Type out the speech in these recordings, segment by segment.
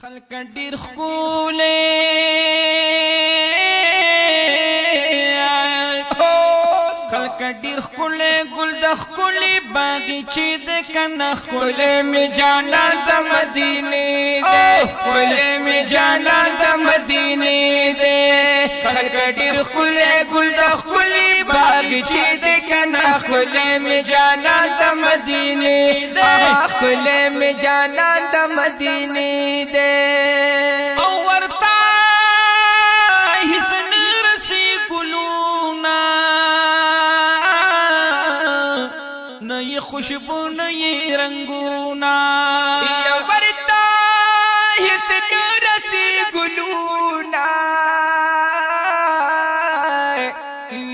خلق ډیر ښکلی خلق ډیر ښکلی ګل د ښکلی باغچې د کنه ښکلی می جانان د مدینې دی ښکلی می جانان د مدینې دی خلق ډیر ښکلی ګل د ښکلی باغچې د کنه ښکلی می جانان د مدینې دی ښکلی می جانان د مدینې دی او ورته هیڅ نه رسي ګلونه نه یې خوشبو نه یې رنګونه ورته هیڅ نه رسي ګلونه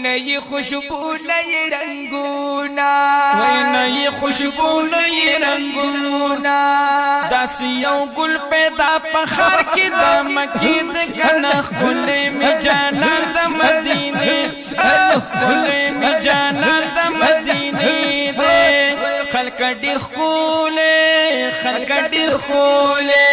نه یې خوشبو نه یې رنګونه نه یې خوشبو نه یې رنګونه داسې یو ګل پیدا په ښار کې د مکې د کنه ښکلی مې جانان د مدینې ښکلی مې جانان د مدینې دی خلک ډېر ښکلی خلک ډېر ښکلی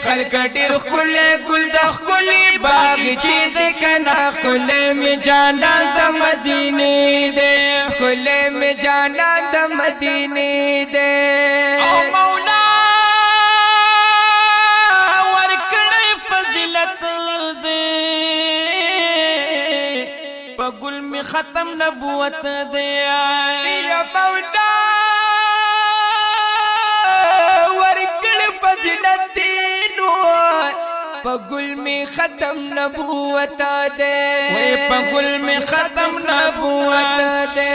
خلک ډېر ښکلی ګل د ښکلي باغچې د کنه ښکلی مې جانان د مدینې دی ښکلی مې جانان د مدینې دی او مولا گل میں ختم نبوت دیا یا مولا ورکل فضلت دینو پا گل میں ختم نبوت دے پا گل میں ختم نبوت دے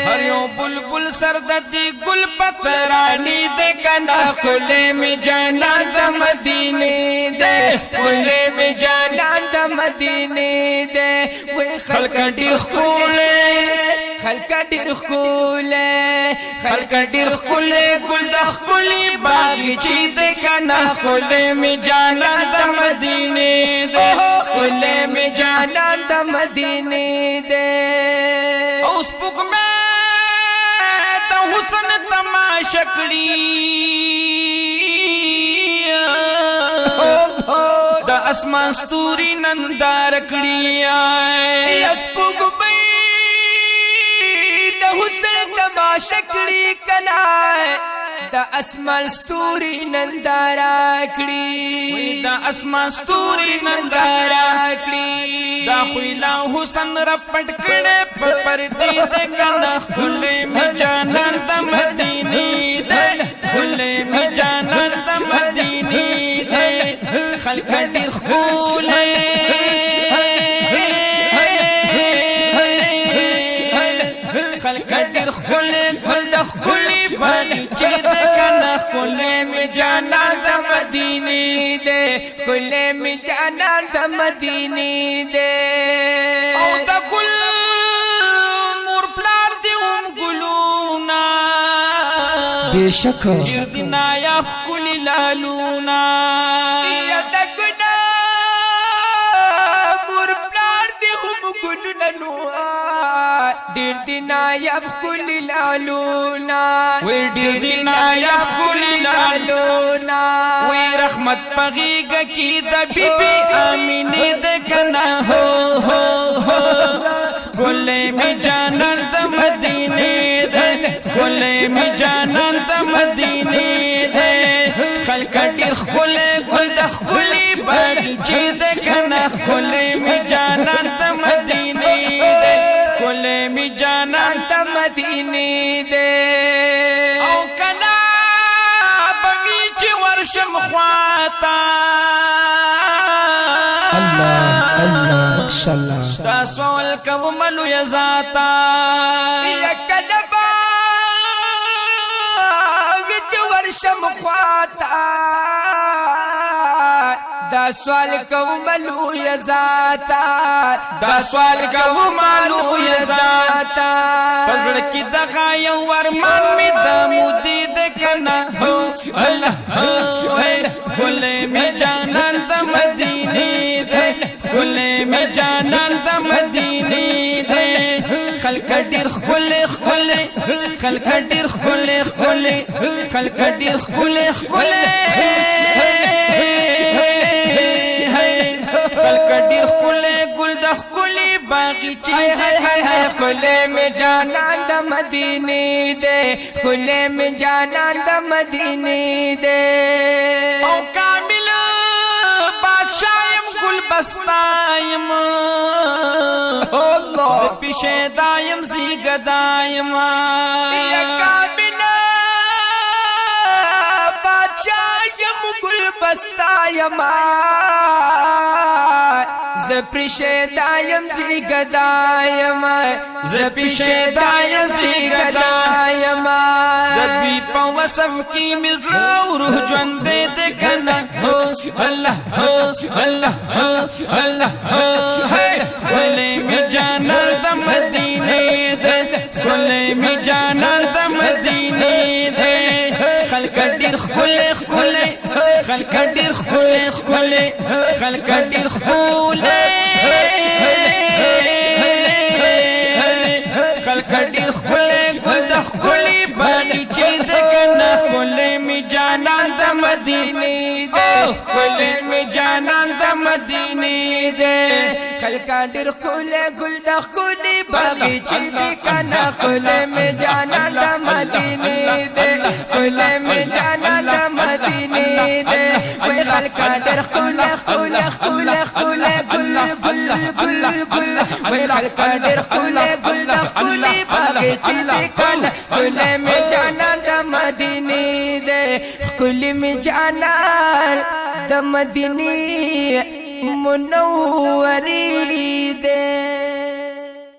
ہر یو بلبل سردتی گل پترانی دے کنا کھلے میں جانان دا مدینے دے کھلے میں جانان دا مدینے دے خلق ډېر ښکلی خلق ډېر ښکلی خلق ډېر ښکلی ګل د ښکلي باغچې د کنه ښکلی مې جانان د مدینې دی ښکلی مې جانان د مدینې دی او سپوږمۍ د حسن تماشه کړي د اسمان ستوري ننداره کړي سپوږمۍ د حسن تماشه کړي کنه د اسمان ستوري ننداره کړي د اسمان ستوري ننداره کړي دا خو لا حسن رپټ کړي په پردې د کنه ښکلی مې جانان د مدینې دی ښکلی مې جانان د مدینې دی خلق ډېر ښکلی خلق ډېر ښکلی ګل د ښکلي باغچې د کنه ښکلی مې جانان د مدینې دی ښکلی مې جانان د مدینې دی او د ګل مور پلار دې هم ګلونه بېشکه ډېر دي نایاب ښکلي لالونه ډېر دي نایاب ښکلي لالونه وی ډېر دي نایاب ښکلي لالونه وی رحمت په غېږه کې د بیبي امینې د کنه هو هو هو ګلې مې جانان د مدینې دی ګلې مې جانان د مدینې دی خلک ډېر ښکلی ګل د ښکلي باغچې د کنه ښکلی مې جانان د مدینې دی ښکلی مې جانان د مدینې دی او کله به وي چې ورشم خواته الله الله ماشاءالله ستا سوال کوم لویه ذاته یا کله به وي چې ورشم خواته دا سوال کوم لویه ذاته دا سوال کوم لویه ذاته پزړه کې دغه یو ارمان مې د مودې د کنه هو الله ښکلی مې جانان د مدینې دی ښکلی مې جانان د مدینې دی خلق ډېر ښکلی ښکلی خلق ډېر ښکلی ښکلی خلق ډېر ښکلی ښکلی باغیچی دے خلے میں جانان دا مدینے دے خلے میں جانان دا مدینے دے او کامل بادشاہیم گل بستائیم زپی شیدائیم زیگدائیم یا کامل بادشاہیم گل بستائیم زپی شیدائیم زیگدائیم زپی شیدائیم زیگدائیم زپی پوصف کی مزرع روح جوندے دے کنا اللہ اللہ اللہ کلے میں جانا دا مدینے دے کلے میں جانا دا مدینے دے خلق دیر خلے خلے خلق دیر خلے خلے خلق دیر خلے خلق دیر خلے گل خلی باغیچی دے کنا خلے میں جانا دا مدینے دے خلے میں جانا دا مدینے دے خلق دیر خلے گل خلی باغیچی دے کنا خلے میں جانا دا مدینے دے خلے میں جانا دا مدینے دے کوئی خلق دیر خلے خلے خلے خلے گل گل گل گل کوئی خلق دیر خلے گل خلی باغیچی دے کنا خلے میں جانا دا مدینے دے خلے میں جانا دا مدینے منوری دے